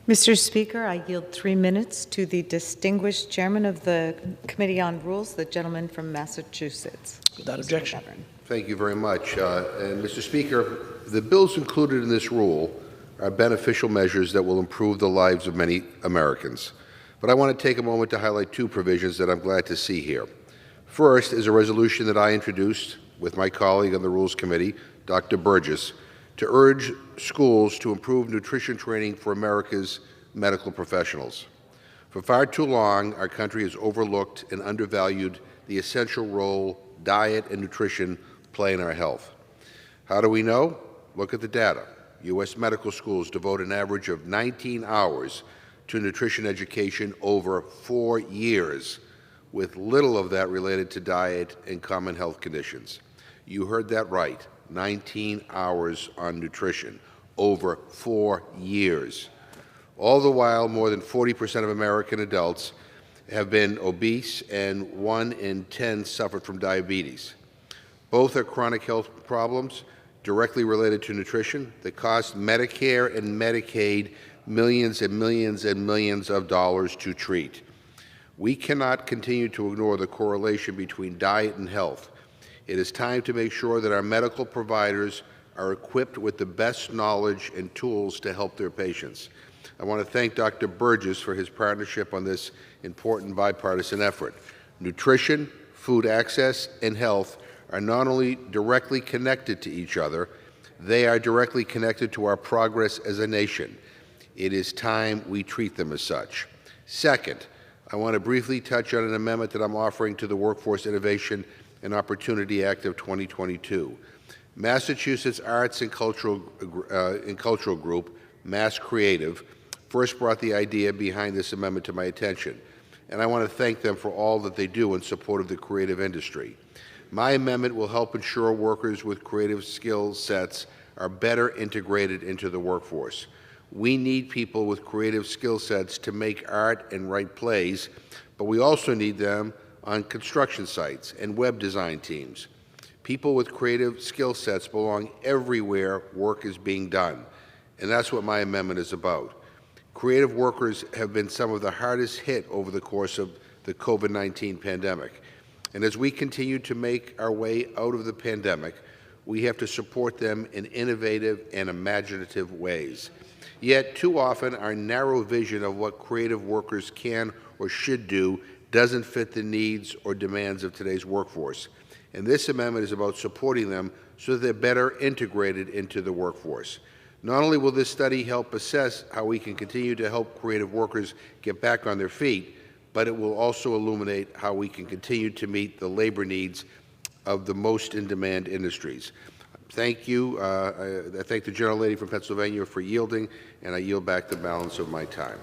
Mr. Speaker, I yield 3 minutes to the distinguished chairman of the Committee on Rules, the gentleman from Massachusetts. Without objection. McGovern. Thank you very much. And Mr. Speaker, the bills included in this rule are beneficial measures that will improve the lives of many Americans. But I want to take a moment to highlight 2 provisions that I'm glad to see here. First is a resolution that I introduced with my colleague on the Rules Committee, Dr. Burgess, to urge schools to improve nutrition training for America's medical professionals. For far too long, our country has overlooked and undervalued the essential role diet and nutrition play in our health. How do we know? Look at the data. U.S. medical schools devote an average of 19 hours to nutrition education over 4 years, with little of that related to diet and common health conditions. You heard that right. 19 hours on nutrition over 4 years. All the while, more than 40% of American adults have been obese and 1 in 10 suffered from diabetes. Both are chronic health problems directly related to nutrition that cost Medicare and Medicaid millions and millions and millions of dollars to treat. We cannot continue to ignore the correlation between diet and health. It is time to make sure that our medical providers are equipped with the best knowledge and tools to help their patients. I want to thank Dr. Burgess for his partnership on this important bipartisan effort. Nutrition, food access, and health are not only directly connected to each other, they are directly connected to our progress as a nation. It is time we treat them as such. Second, I want to briefly touch on an amendment that I'm offering to the Workforce Innovation and Opportunity Act of 2022. Massachusetts Arts and Cultural Group, Mass Creative, first brought the idea behind this amendment to my attention, and I want to thank them for all that they do in support of the creative industry. My amendment will help ensure workers with creative skill sets are better integrated into the workforce. We need people with creative skill sets to make art and write plays, but we also need them on construction sites and web design teams. People with creative skill sets belong everywhere work is being done, and that's what my amendment is about. Creative workers have been some of the hardest hit over the course of the COVID-19 pandemic, and as we continue to make our way out of the pandemic, we have to support them in innovative and imaginative ways. Yet, too often, our narrow vision of what creative workers can or should do doesn't fit the needs or demands of today's workforce. And this amendment is about supporting them so that they're better integrated into the workforce. Not only will this study help assess how we can continue to help creative workers get back on their feet, but it will also illuminate how we can continue to meet the labor needs of the most in-demand industries. Thank you. I thank the gentlelady from Pennsylvania for yielding, and I yield back the balance of my time.